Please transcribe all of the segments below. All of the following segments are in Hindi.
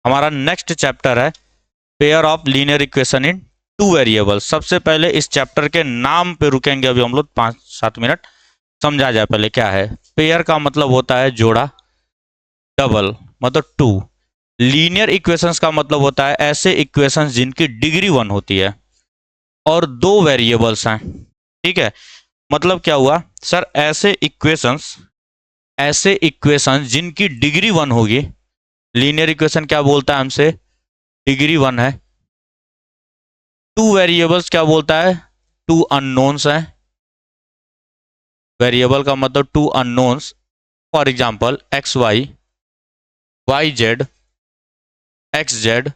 हमारा नेक्स्ट चैप्टर है pair of linear equation in two variable. सबसे पहले इस चैप्टर के नाम पे रुकेंगे अभी हम लोग 5-7 मिनट, समझा जाए पहले क्या है। पेयर का मतलब होता है जोड़ा, डबल मतलब टू। लीनियर इक्वेशंस का मतलब होता है ऐसे इक्वेशंस जिनकी डिग्री 1 होती है और दो वेरिएबल्स हैं। ठीक है, मतलब क्या हुआ सर, ऐसे इक्वेशंस जिनकी डिग्री 1 होगी। लीनियर इक्वेशन क्या बोलता है हमसे, डिग्री 1 है। टू वेरिएबल्स क्या बोलता है, टू अननोन्स हैं। वेरिएबल का मतलब two unknowns, for example X Y, Y Z, X Z,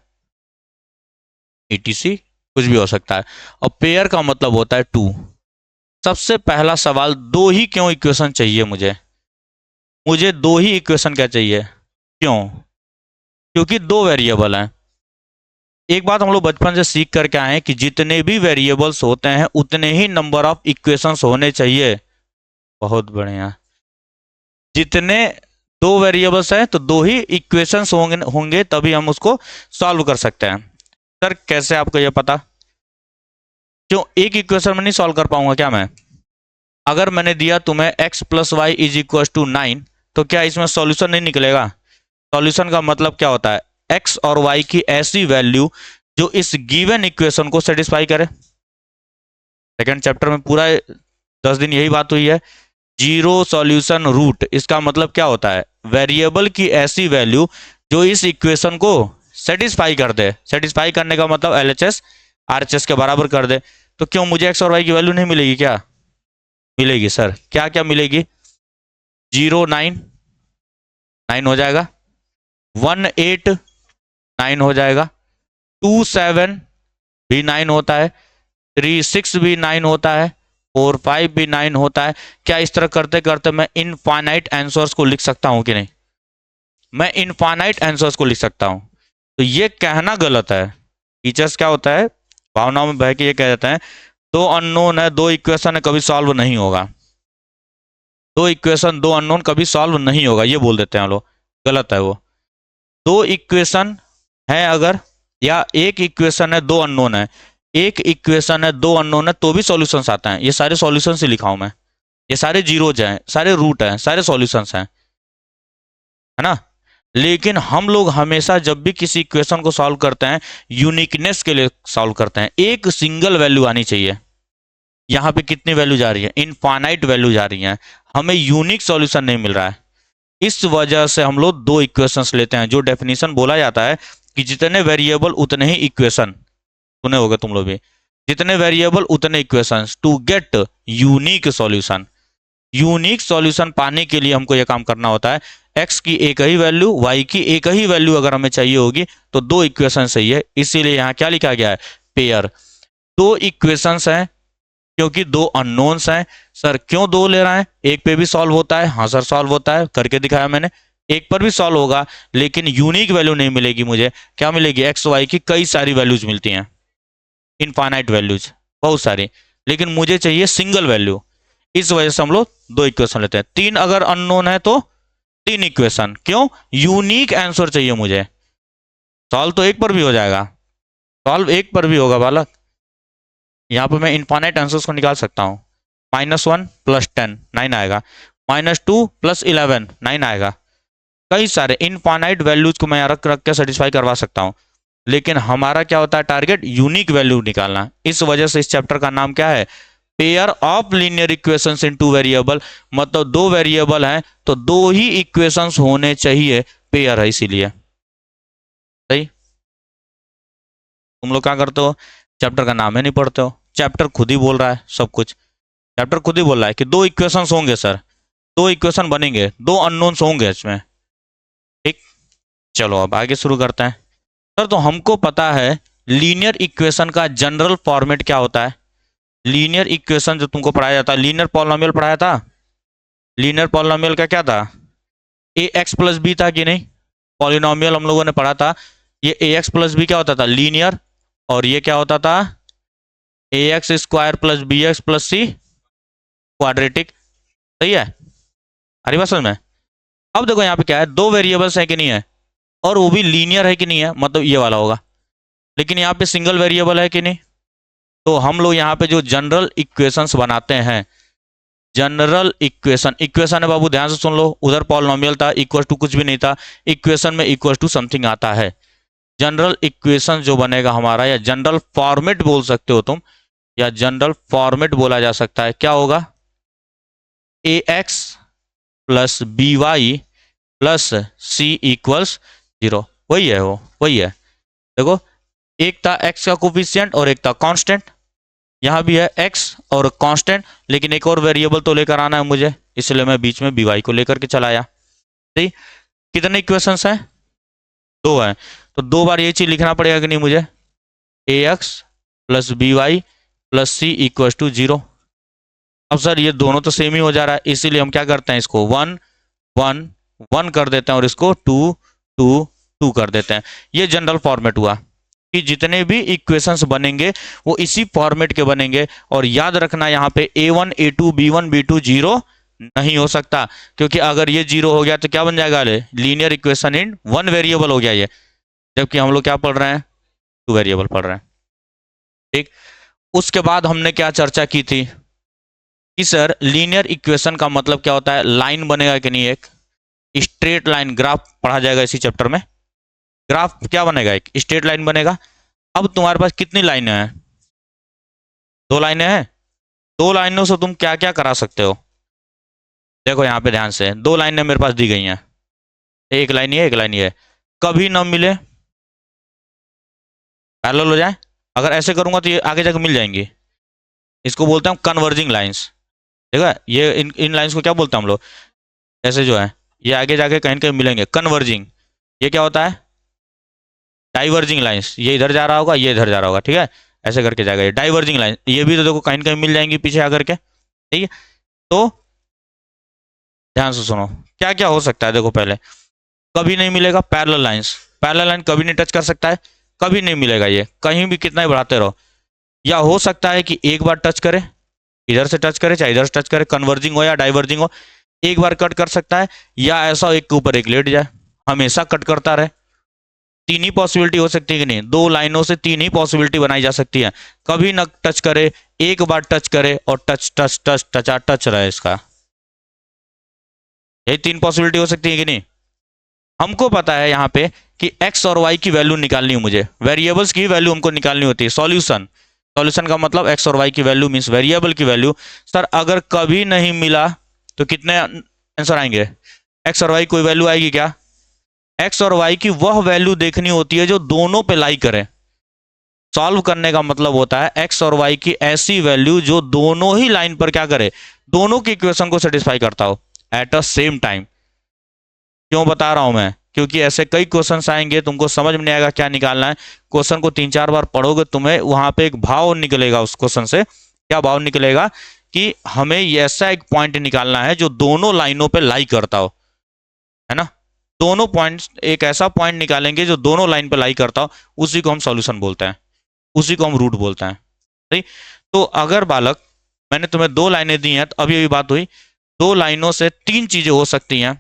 ETC, कुछ भी हो सकता है। और पेयर का मतलब होता है टू। सबसे पहला सवाल, दो ही क्यों इक्वेशन चाहिए मुझे दो ही इक्वेशन क्या चाहिए, क्यों? क्योंकि दो वेरिएबल हैं। एक बात हम लोग बचपन से सीख करके आए हैं कि जितने भी वेरिएबल्स होते हैं उतने ही नंबर ऑफ इक्वेशंस होने चाहिए। बहुत बढ़िया। जितने दो वेरिएबल्स हैं तो दो ही इक्वेशंस होंगे तभी हम उसको सॉल्व कर सकते हैं। सर कैसे आपको यह पता, क्यों एक इक्वेशन में नहीं सॉल्व कर पाऊंगा क्या मैं? अगर मैंने दिया तुम्हें x plus Y is equal to 9, तो क्या इसमें सॉल्यूशन नहीं निकलेगा? सॉल्यूशन का मतलब क्या होता है, x और y की ऐसी वैल्यू जो इस गिवन इक्वेशन को सेटिस्फाई करे। सेकंड चैप्टर में पूरा 10 दिन यही बात हुई है। जीरो सॉल्यूशन रूट, इसका मतलब क्या होता है, वेरिएबल की ऐसी वैल्यू जो इस इक्वेशन को सेटिस्फाई कर दे। सेटिस्फाई करने का मतलब एलएचएस आरएचएस के बराबर कर दे। तो क्यों मुझे एक्स और वाई की वैल्यू नहीं मिलेगी क्या? मिलेगी सर। क्या क्या मिलेगी, 0 9 9 हो जाएगा, 1 8 9 हो जाएगा, 2 7 भी 9 होता है, 3 6 भी 9 होता है, 4 5 भी 9 होता है। क्या इस तरह करते करते मैं इनफाइनाइट आंसर्स को लिख सकता हूं कि नहीं? मैं इनफाइनाइट आंसर्स को लिख सकता हूं। तो ये कहना गलत है। टीचर्स क्या होता है, भावनाओं में बह के ये कह देते हैं दो अननोन है, दो इक्वेशन है, कभी सॉल्व नहीं होगा। दो इक्वेशन दो अननोन कभी सॉल्व नहीं होगा, ये बोल देते हैं लोग। गलत है वो। दो इक्वेशन है अगर, या एक इक्वेशन है दो अननोन है, एक इक्वेशन है दो अननोन है तो भी सॉल्यूशंस आता है। ये सारे सॉल्यूशंस ही लिखा हूं मैं, ये सारे जीरोज हैं, सारे रूट हैं, सारे सॉल्यूशंस हैं, है ना। लेकिन हम लोग हमेशा जब भी किसी इक्वेशन को सॉल्व करते हैं यूनिकनेस के लिए सॉल्व करते हैं। एक सिंगल वैल्यू आनी चाहिए। यहाँ पे कितनी वैल्यू जा रही है, इनफाइनाइट वैल्यू जा रही है, हमें यूनिक सॉल्यूशन नहीं मिल रहा है। इस वजह से हम लोग दो इक्वेशंस लेते हैं। जो डेफिनेशन बोला जाता है कि जितने वेरिएबल उतने ही इक्वेशन, सुने होगा तुम लोग भी, जितने वेरिएबल उतने equations to get unique solution. Unique solution पाने के लिए हमको यह काम करना होता है, x की एक ही वैल्यू, y की एक ही वैल्यू अगर हमें चाहिए होगी तो दो इक्वेशन चाहिए। इसीलिए यहां क्या लिखा गया है, पेयर। दो इक्वेशंस हैं क्योंकि दो अननोन्स हैं। सर क्यों दो ले रहा है, एक पे भी सॉल्व होता है? हाँ सर सॉल्व होता है, करके दिखाया मैंने। एक पर भी सॉल्व होगा लेकिन यूनिक वैल्यू नहीं मिलेगी मुझे। क्या मिलेगी, एक्स वाई की कई सारी वैल्यूज मिलती हैं, इनफाइनाइट वैल्यूज बहुत सारी, लेकिन मुझे चाहिए सिंगल वैल्यू। इस वजह से हम लोग दो इक्वेशन लेते हैं। तीन अगर अननोन है तो तीन इक्वेशन, क्यों, यूनिक आंसर चाहिए मुझे। सॉल्व तो एक पर भी हो जाएगा, सॉल्व एक पर भी होगा बालक। यहाँ पे मैं इनफाइनाइट आंसर्स को निकाल सकता हूँ। -1 + 10 9 आएगा, -2 + 11 9 आएगा। कई सारे इनफाइनाइट वैल्यूज को मैं रख रख के सेटिस्फाई करवा सकता हूँ। लेकिन हमारा क्या होता है, टारगेट यूनिक वैल्यू निकालना। इस वजह से इस चैप्टर का नाम क्या है, pair of linear equations in two variable. मतलब दो वेरिएबल हैं तो दो ही इक्वेशंस होने चाहिए, पेयर है इसीलिए। सही। तुम लोग क्या करते हो, चैप्टर का नाम ही नहीं पढ़ते हो। चैप्टर खुद ही बोल रहा है सब कुछ। चैप्टर खुद ही बोल रहा है कि दो इक्वेशंस होंगे सर, दो इक्वेशन बनेंगे, दो अननोन्स होंगे इसमें। ठीक, चलो अब आगे शुरू करते हैं। सर तो हमको पता है लीनियर इक्वेशन का जनरल फॉर्मेट क्या होता है। लीनियर इक्वेशन जो तुमको पढ़ाया जाता है, लीनियर पॉलिनोमियल पढ़ाया था। लीनियर पॉलिनोमियल का क्या था, ए एक्स प्लस बी था कि नहीं? पॉलिनोमियल हम लोगों ने पढ़ा था, ये ए एक्स प्लस बी क्या होता था, लीनियर। और ये क्या होता था, a x square plus b x plus c quadratic. सही है, अरे बात समझ में। अब देखो यहाँ पे क्या है, दो वेरिएबल्स है कि नहीं है, और वो भी लीनियर है कि नहीं है, मतलब ये वाला होगा। लेकिन यहाँ पे सिंगल वेरिएबल है कि नहीं। तो हम लोग यहाँ पे जो जनरल इक्वेशंस बनाते हैं, जनरल इक्वेशन, इक्वेशन है बाबू ध्यान से सुन लो, उधर पॉलिनोमियल था, इक्वल टू कुछ भी नहीं था, इक्वेशन में इक्वल टू समथिंग आता है। जनरल इक्वेशन जो बनेगा हमारा, या जनरल फॉर्मेट बोल सकते हो तुम, या जनरल फॉर्मेट बोला जा सकता है, क्या होगा, a x plus b y plus c equals 0। वही है, वो वही है। देखो, एक था एक्स का कोफिशिएंट और एक था कांस्टेंट, यहाँ भी है एक्स और कांस्टेंट, लेकिन एक और वेरिएबल तो लेकर आना है मुझे, इसलिए मैं बीच में बी वाई को लेकर के चलाया। ठीक, कितने इक्वेशंस हैं, 2 हैं, तो 2 बार ये चीज लिखना पड़ेगा कि नहीं मुझे, a x plus b y plus c equal to 0। अब सर ये दोनों तो सेम ही हो जा रहा है, इसीलिए हम क्या करते हैं, इसको 1 1 1 कर देते हैं और इसको 2 2 2 कर देते हैं। ये जनरल फॉर्मेट हुआ कि जितने भी इक्वेशंस बनेंगे वो इसी फॉर्मेट के बनेंगे। और याद रखना यहाँ पे a1 a2 b1 b2 zero नहीं हो सकता, क्योंकि अगर ये जीरो हो गया तो क्या बन जाएगा, linear equation in one variable हो गया ये, जबकि हम लोग क्या पढ़ रहे हैं, 2 वेरिएबल पढ़ रहे हैं। ठीक, उसके बाद हमने क्या चर्चा की थी कि सर लीनियर इक्वेशन का मतलब क्या होता है, लाइन बनेगा कि नहीं, एक स्ट्रेट लाइन, ग्राफ पढ़ा जाएगा इसी चैप्टर में। ग्राफ क्या बनेगा, एक स्ट्रेट लाइन बनेगा। अब तुम्हारे पास कितनी लाइनें हैं, 2 लाइनें हैं। 2 लाइनों से तुम क्या क्या करा सकते हो, देखो यहाँ पे ध्यान से, 2 लाइनें मेरे पास दी गई हैं, एक लाइन ये एक लाइन ये, कभी ना मिले, पैरेलल हो जाए। अगर ऐसे करूंगा तो ये आगे जाकर मिल जाएंगी, इसको बोलते हैं कन्वर्जिंग लाइंस। ठीक है, ये इन लाइंस को क्या बोलते हैं हम लोग, ऐसे जो है ये आगे जाके कहीं कहीं मिलेंगे, कन्वर्जिंग। ये क्या होता है, डाइवर्जिंग लाइंस, ये इधर जा रहा होगा ये इधर जा रहा होगा, ठीक है, ऐसे करके जाएगा ये डाइवर्जिंग लाइन। ये भी तो देखो कहीं कहीं मिल जाएंगी पीछे आकर के, ठीक है। तो ध्यान से सुनो क्या क्या हो सकता है, देखो पहले कभी नहीं मिलेगा पैरेलल लाइंस, पैरेलल लाइन कभी नहीं टच कर सकता है, कभी नहीं मिलेगा ये, कहीं भी कितना ही बढ़ाते रहो। या हो सकता है कि एक बार टच करे, इधर से टच करे चाहे इधर से टच करे, कन्वर्जिंग हो या डाइवर्जिंग हो, एक बार कट कर सकता है, या ऐसा एक के ऊपर एक लेट जाए, हमेशा कट करता रहे। 3 ही पॉसिबिलिटी हो सकती है कि नहीं, 2 लाइनों से 3 ही पॉसिबिलिटी बनाई जा सकती है, कभी न टच करे, एक बार टच करे और टच टच टच टचा टच रहे इसका, यही 3 पॉसिबिलिटी हो सकती है कि नहीं। हमको पता है यहाँ पे कि x और y की वैल्यू निकालनी है मुझे, वेरिएबल्स की वैल्यू हमको निकालनी होती है। सॉल्यूशन, सॉल्यूशन का मतलब x और y की वैल्यू मींस वेरिएबल की वैल्यू। सर अगर कभी नहीं मिला तो कितने आंसर आएंगे, x और y कोई वैल्यू आएगी क्या, x और y की वह वैल्यू देखनी होती है जो दोनों पे लाई करे। सॉल्व करने का मतलब होता है x और y की ऐसी वैल्यू जो दोनों ही लाइन पर क्या करे, दोनों की इक्वेशन को सेटिस्फाई करता हो एट अ सेम टाइम। क्यों बता रहा हूं मैं, क्योंकि ऐसे कई क्वेश्चंस आएंगे, तुमको समझ में नहीं आएगा क्या निकालना है, क्वेश्चन को 3-4 बार पढ़ोगे, तुम्हें वहां पे एक भाव निकलेगा उस क्वेश्चन से। क्या भाव निकलेगा कि हमें ऐसा एक पॉइंट निकालना है जो दोनों लाइनों पे लाई करता हो, है ना। दोनों पॉइंट्स, एक ऐसा पॉइंट निकालेंगे जो दोनों लाइन पे लाई करता हो, उसी को हम सॉल्यूशन बोलते हैं, उसी को हम रूट बोलते हैं। ठीक, तो अगर बालक मैंने तुम्हें 2 लाइनें दी हैं, तो अभी अभी बात हुई, 2 लाइनों से 3 चीजें हो सकती हैं।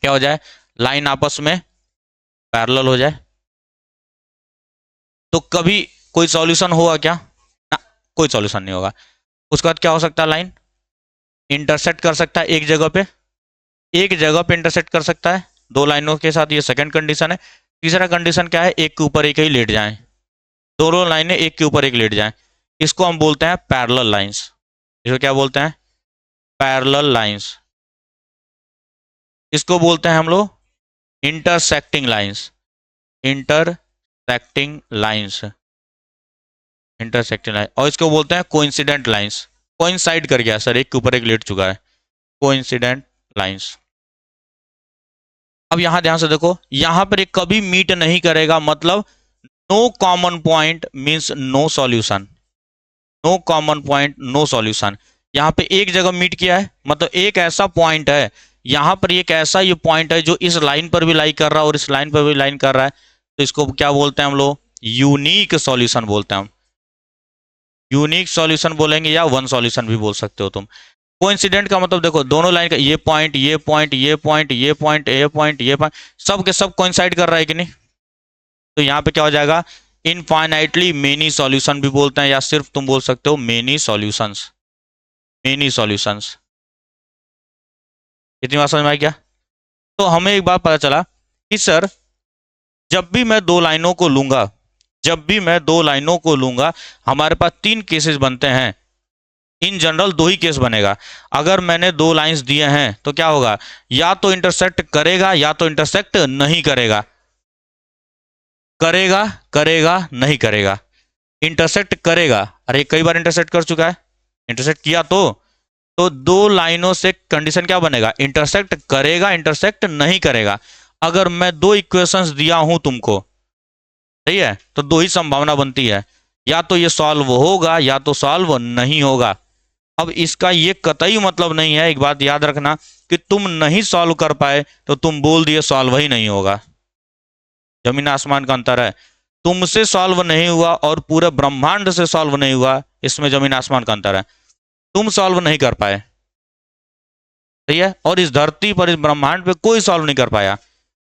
क्या हो जाए, लाइन आपस में पैरेलल हो जाए, तो कभी कोई सॉल्यूशन होगा क्या, ना, कोई सॉल्यूशन नहीं होगा। उसके बाद क्या हो सकता है, लाइन इंटरसेक्ट कर सकता है एक जगह पे, एक जगह पे इंटरसेक्ट कर सकता है 2 लाइनों के साथ, ये सेकंड कंडीशन है। तीसरा कंडीशन क्या है, एक के ऊपर एक ही लेट जाए, दोनों लाइनें एक के ऊपर एक लेट जाए, इसको हम बोलते हैं पैरेलल लाइंस। इसको क्या बोलते हैं, पैरेलल लाइंस। इसको बोलते हैं हम लोग intersecting lines, intersecting lines, intersecting line. और इसको बोलते हैं कोइंसिडेंट लाइंस, कोइंसाइड कर गया सर, एक के ऊपर एक लेट चुका है, कोइंसिडेंट लाइंस। अब यहां ध्यान से देखो, यहां पर एक कभी मीट नहीं करेगा, मतलब no common point means no solution, no common point no solution. यहां पे एक जगह मीट किया है, मतलब एक ऐसा पॉइंट है, यहां पर एक ऐसा ये पॉइंट है जो इस लाइन पर भी लाई कर रहा है और इस लाइन पर भी लाइन कर रहा है, तो इसको क्या बोलते हैं हम लोग, यूनिक सॉल्यूशन बोलते हैं हम। यूनिक सॉल्यूशन बोलेंगे या वन सॉल्यूशन भी बोल सकते हो तुम। कोइंसिडेंट का मतलब देखो दोनों लाइन का ये पॉइंट ये पॉइंट ये पॉइंट ये पॉइंट ये पॉइंट ये पॉइंट सब के सब कोइंसाइड कर रहा है कि नहीं। तो यहाँ पे क्या हो जाएगा, इनफाइनाइटली मेनी सॉल्यूशन भी बोलते हैं, या सिर्फ तुम बोल सकते हो मेनी सॉल्यूशंस, मेनी सॉल्यूशंस। इतनी बात समझ में आई क्या? तो हमें एक बात पता चला कि सर जब भी मैं दो लाइनों को लूंगा, जब भी मैं दो लाइनों को लूंगा हमारे पास तीन केसेस बनते हैं। इन जनरल दो ही केस बनेगा। अगर मैंने दो लाइंस दिए हैं तो क्या होगा, या तो इंटरसेक्ट करेगा या तो इंटरसेक्ट नहीं करेगा, करेगा करेगा नहीं करेगा। इंटरसेक्ट करेगा, अरे कई बार इंटरसेक्ट कर चुका है, इंटरसेक्ट किया तो दो लाइनों से कंडीशन क्या बनेगा, इंटरसेक्ट करेगा इंटरसेक्ट नहीं करेगा। अगर मैं दो इक्वेशंस दिया हूं तुमको, सही है, तो दो ही संभावना बनती है, या तो ये सॉल्व होगा या तो सॉल्व नहीं होगा। अब इसका ये कतई मतलब नहीं है, एक बात याद रखना, कि तुम नहीं सॉल्व कर पाए तो तुम बोल दिए सॉल्व ही नहीं होगा। जमीन आसमान का अंतर है। तुमसे सॉल्व नहीं हुआ और पूरे ब्रह्मांड से सॉल्व नहीं हुआ, इसमें जमीन आसमान का अंतर है। तुम सॉल्व नहीं कर पाए, सही है, और इस धरती पर इस ब्रह्मांड पे कोई सॉल्व नहीं कर पाया।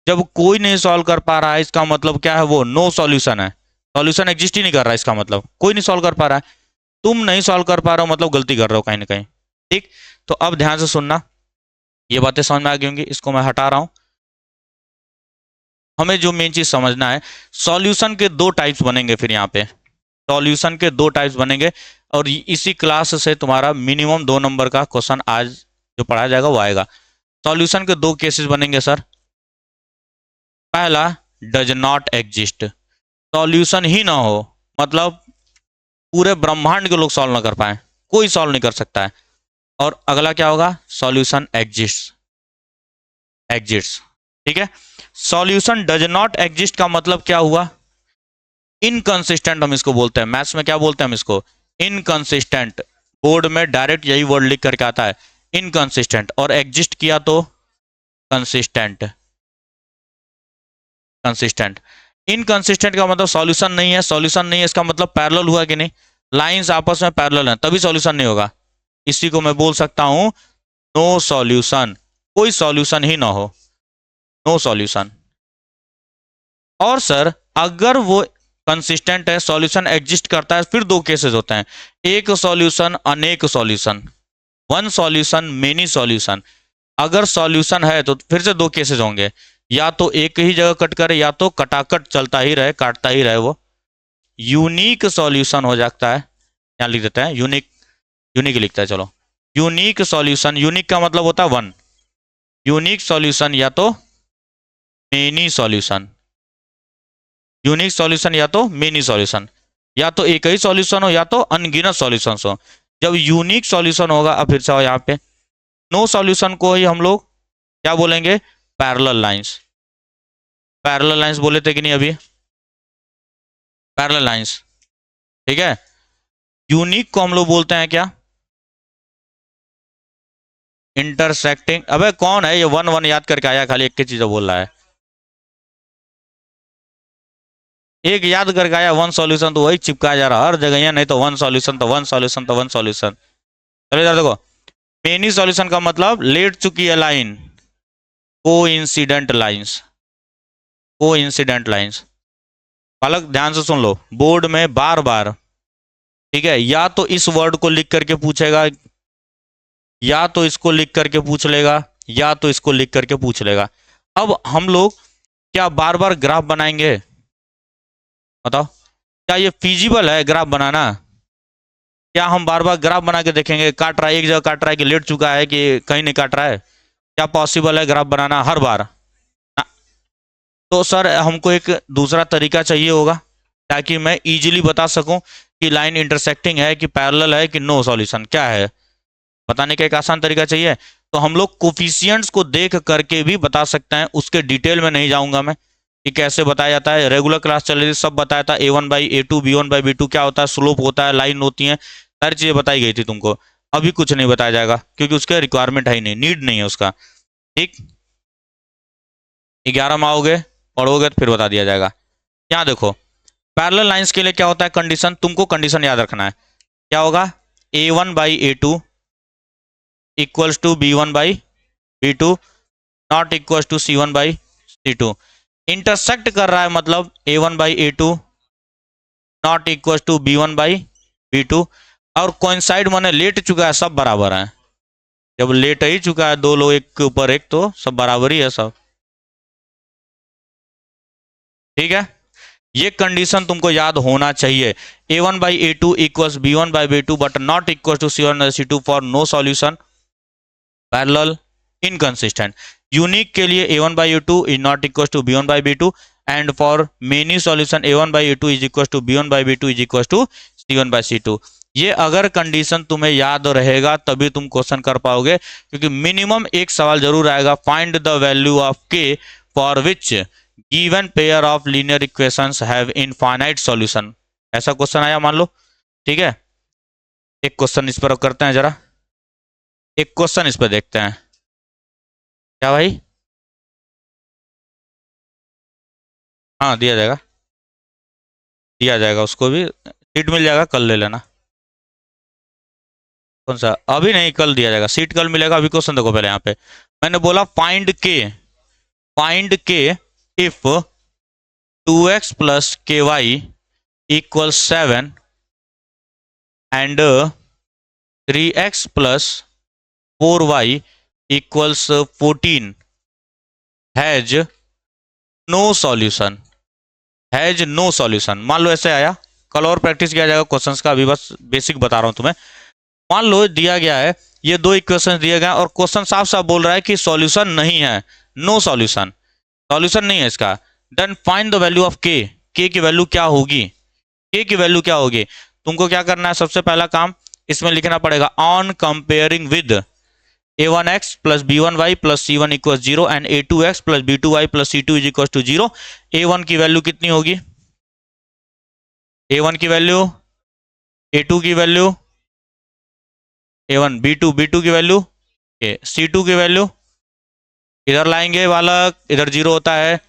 जब कोई नहीं सॉल्व कर पा रहा है इसका मतलब क्या है, वो नो सॉल्यूशन है, सॉल्यूशन एग्जिस्ट ही नहीं कर रहा है, इसका मतलब कोई नहीं सॉल्व कर पा रहा है। तुम नहीं सॉल्व कर पा रहे हो मतलब गलती कर रहे हो कहीं ना कहीं। ठीक, तो अब ध्यान से सुनना, ये बातें समझ में आ गई होंगी, इसको मैं हटा रहा हूं। हमें जो मेन चीज समझना है, सॉल्यूशन के दो टाइप्स बनेंगे, फिर यहाँ पे सॉल्यूशन के दो टाइप्स बनेंगे, और इसी क्लास से तुम्हारा मिनिमम 2 नंबर का क्वेश्चन आज जो पढ़ाया जाएगा वो आएगा। सॉल्यूशन के दो केसेस बनेंगे सर। पहला, डज नॉट एग्जिस्ट, सॉल्यूशन ही ना हो, मतलब पूरे ब्रह्मांड के लोग सॉल्व ना कर पाए, कोई सॉल्व नहीं कर सकता है। और अगला क्या होगा, सॉल्यूशन एग्जिस्ट, एग्जिस्ट। ठीक है, सॉल्यूशन डज नॉट एग्जिस्ट का मतलब क्या हुआ, इनकंसिस्टेंट हम इसको बोलते हैं, मैथ्स में क्या बोलते हैं हम इसको, इनकंसिस्टेंट। बोर्ड में डायरेक्ट यही वर्ड लिख करके आता है, इनकंसिस्टेंट। और एग्जिस्ट किया तो कंसिस्टेंट, कंसिस्टेंट। इनकंसिस्टेंट का मतलब सॉल्यूशन नहीं है, सॉल्यूशन नहीं है इसका मतलब पैरेलल हुआ कि नहीं, लाइंस आपस में पैरेलल हैं तभी सॉल्यूशन नहीं होगा। इसी को मैं बोल सकता हूं नो सॉल्यूशन, कोई सॉल्यूशन ही ना हो, नो सॉल्यूशन। और सर अगर वो कंसिस्टेंट है, सॉल्यूशन एग्जिस्ट करता है, फिर दो केसेस होते हैं, एक सॉल्यूशन अनेक solution, one solution many solution. अगर सॉल्यूशन है तो फिर से दो केसेस होंगे, या तो एक ही जगह कट करे या तो कटाकट चलता ही रहे, काटता ही रहे, वो यूनिक सॉल्यूशन हो जाता है। यहाँ लिख देते हैं यूनिक, यूनिक लिखता है, चलो यूनिक सॉल्यूशन, यूनिक का मतलब होता है वन, यूनिक सॉल्यूशन या तो मेनी सॉल्यूशन, यूनिक सॉल्यूशन या तो मेनी सॉल्यूशन, या तो एक ही सॉल्यूशन हो या तो अनगिनत सॉल्यूशन हो। जब यूनिक सॉल्यूशन होगा, अब फिर से यहाँ पे नो सॉल्यूशन को ही हम लोग क्या बोलेंगे, पैरेलल लाइंस, पैरेलल लाइंस बोले थे कि नहीं अभी, पैरेलल लाइंस। ठीक है, यूनिक को हम लोग बोलते हैं क्या, इंटरसेक्टिंग। अबे कौन है ये वन वन याद करके आया, खाली एक ही चीज बोल रहा है, एक याद करके आया वन सॉल्यूशन, तो वही चिपकाया जा रहा हर जगह, यहाँ नहीं तो वन सॉल्यूशन तो वन सॉल्यूशन तो वन सॉल्यूशन। चलो इधर देखो, मेनी सॉल्यूशन का मतलब लेट चुकी है लाइन, को इंसिडेंट लाइन्स, को इंसिडेंट लाइन्स। बालक ध्यान से सुन लो, बोर्ड में बार बार, ठीक है, या तो इस वर्ड को लिख करके पूछेगा, या तो इसको लिख करके पूछ लेगा, या तो इसको लिख करके पूछ लेगा। अब हम लोग क्या बार बार ग्राफ बनाएंगे, बताओ क्या ये फिजिबल है ग्राफ बनाना, क्या हम बार बार ग्राफ बना के देखेंगे, काट रहा है एक जगह, काट रहा है कि लेट चुका है कि कहीं नहीं काट रहा है, क्या पॉसिबल है ग्राफ बनाना हर बार ना? तो सर हमको एक दूसरा तरीका चाहिए होगा, ताकि मैं इजीली बता सकूं कि लाइन इंटरसेक्टिंग है कि पैरेलल है कि नो सॉल्यूशन क्या है, बताने का एक आसान तरीका चाहिए। तो हम लोग कोफिशियंट्स को देख करके भी बता सकते हैं, उसके डिटेल में नहीं जाऊंगा मैं कि कैसे बताया जाता है, रेगुलर क्लास चल रही थी सब बताया था, A1/A2 B1/B2 क्या होता है, स्लोप होता है, लाइन होती है, सारी चीजें बताई गई थी तुमको। अभी कुछ नहीं बताया जाएगा क्योंकि उसका रिक्वायरमेंट है ही नहीं, नीड नहीं है उसका। ठीक, 11 में आओगे पढ़ोगे तो फिर बता दिया जाएगा। यहाँ देखो, पैरेलल लाइंस के लिए क्या होता है कंडीशन, तुमको कंडीशन याद रखना है, क्या होगा, A1/A2 equals to B1/B2 not equals to C1/C2। Intersect कर रहा है मतलब A1/A2 not equals to B1/B2। और कोइंसाइड माने लेट चुका है, सब बराबर है। जब लेट ही चुका है दो लोग एक के ऊपर एक, तो सब बराबर ही है सब। ठीक है, ये कंडीशन तुमको याद होना चाहिए। A1/A2 equals B1/B2 but not equal to C1/C2 for no solution parallel inconsistent. Unique के लिए A1/A2 is not equal to B1/B2 and for many solution A1/A2 is equal to B1/B2 is equal to C1/C2। ये अगर कंडीशन तुम्हें याद रहेगा तभी तुम क्वेश्चन कर पाओगे, क्योंकि मिनिमम एक सवाल जरूर आएगा, find the value of k for which given pair of linear equations have infinite solution. ऐसा क्वेश्चन आया मान लो। ठीक है, एक क्वेश्चन इस पर करते हैं जरा, एक क्वेश्चन इस पर देखते हैं। क्या भाई? हाँ दिया जाएगा, दिया जाएगा, उसको भी सीट मिल जाएगा, कल ले लेना। कौन सा? अभी नहीं, कल दिया जाएगा, सीट कल मिलेगा। अभी क्वेश्चन देखो पहले, यहाँ पे मैंने बोला find K if 2x plus K Y equal 7 and 3x plus 4y equals 14 has no solution, has no solution. मान लो ऐसे आया, कल और प्रैक्टिस किया जाएगा क्वेश्चंस का, अभी बस बेसिक बता रहा हूं तुम्हें। मान लो दिया गया है, ये दो इक्वेशन दिए गए और क्वेश्चन साफ साफ बोल रहा है कि सॉल्यूशन नहीं है, नो सॉल्यूशन, सॉल्यूशन नहीं है इसका। Then find the value of K की वैल्यू क्या होगी, के की वैल्यू क्या होगी। तुमको क्या करना है, सबसे पहला काम इसमें लिखना पड़ेगा, on comparing with a1x plus b1y plus c1 equal 0 and a2x plus b2y plus c2 is equal to 0। a1 की वैल्यू कितनी होगी, a1 की वैल्यू, a2 की वैल्यू, a1 b2 की वैल्यू, c2 की वैल्यू। इधर लाएंगे बालक, इधर 0 होता है,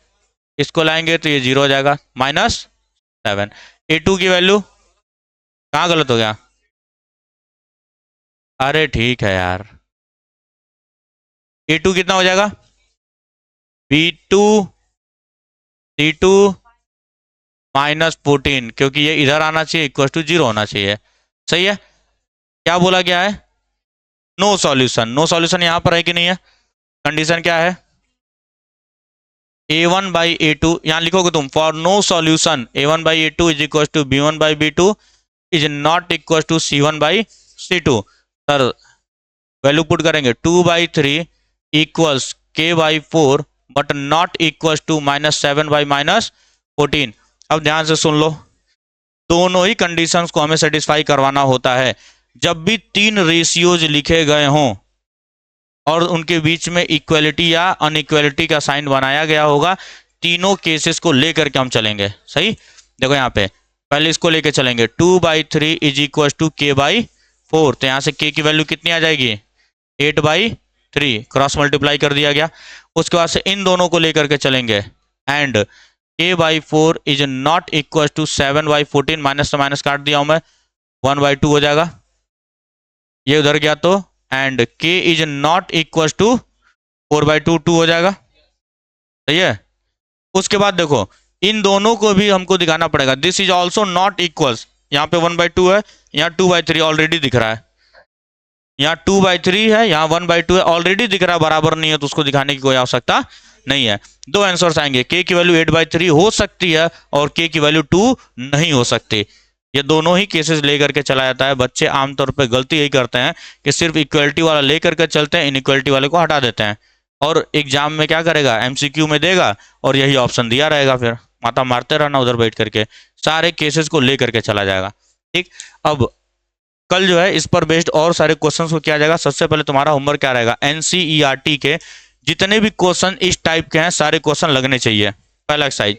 इसको लाएंगे तो ये 0 हो जाएगा, -7। a2 की वैल्यू कहाँ गलत हो गया? अरे ठीक है यार, a2 कितना हो जाएगा, b2 c2 -14, क्योंकि ये इधर आना चाहिए, इक्वल टू 0 होना चाहिए। सही है, क्या बोला गया है, नो सॉल्यूशन। नो सॉल्यूशन यहां पर है कि नहीं है? कंडीशन क्या है, a1/a2 यहां लिखोगे तुम, for no solution a1/a2 is equal to b1/b2 is not equal to c1/c2। Sir value put करेंगे, 2/3 equals k/4 but not equal to -7/-14। अब ध्यान से सुन लो, दोनों ही कंडीशंस को हमें सेटिस्फाई करवाना होता है। जब भी तीन रेशियोज लिखे गए हों और उनके बीच में इक्वलिटी या अनइक्वलिटी का साइन बनाया गया होगा, तीनों केसेस को लेकर के हम चलेंगे। सही, देखो यहाँ पे पहले इसको लेकर चलेंगे, 2/3 इज इक्वल टू k/4, तो यहाँ से k की वैल्यू कितनी आ जाएगी, 8/3, क्रॉस मल्टीप्लाई कर दिया गया। उसके बाद से इन दोनों को लेकर के चलेंगे, and k/4 is not equal to 7/14, minus से माइनस काट दिया हूं मैं, 1/2 हो जाएगा, ये उधर गया तो, and k is not equal to 4/2, 2 हो जाएगा। सही है, उसके बाद देखो इन दोनों को भी हमको दिखाना पड़ेगा, this is also not equals, यहाँ पे 1/2 है, यहाँ 2/3 ऑलरेडी दिख रहा है, यहाँ 2/3 है, यहाँ 1/2 है, ऑलरेडी दिख रहा है, बराबर नहीं है तो उसको दिखाने की कोई आवश्यकता नहीं है। दो आंसर्स आएंगे, k की वैल्यू 8/3 हो सकती है और k की वैल्यू 2 नहीं हो सकती। ये दोनों ही केसेस लेकर के चला जाता है। बच्चे आमतौर पे गलती यही करते हैं कि सिर्फ इक्वलिटी वाला लेकर के चलते हैं, इनइक्वलिटी वाले को हटा देते हैं, और एग्जाम में क्या करेगा, एमसीक्यू में देगा और यही ऑप्शन दिया रहेगा, फिर माता मारते रहना उधर बैठ करके, सारे केसेस को लेकर के चला जाएगा। ठीक, अब कल जो है इस पर बेस्ड और सारे क्वेश्चंस को किया जाएगा। सबसे पहले तुम्हारा होमवर्क क्या रहेगा, एनसीईआरटी के जितने भी क्वेश्चन इस टाइप के हैं सारे क्वेश्चन लगने चाहिए। पहला एक्सरसाइज,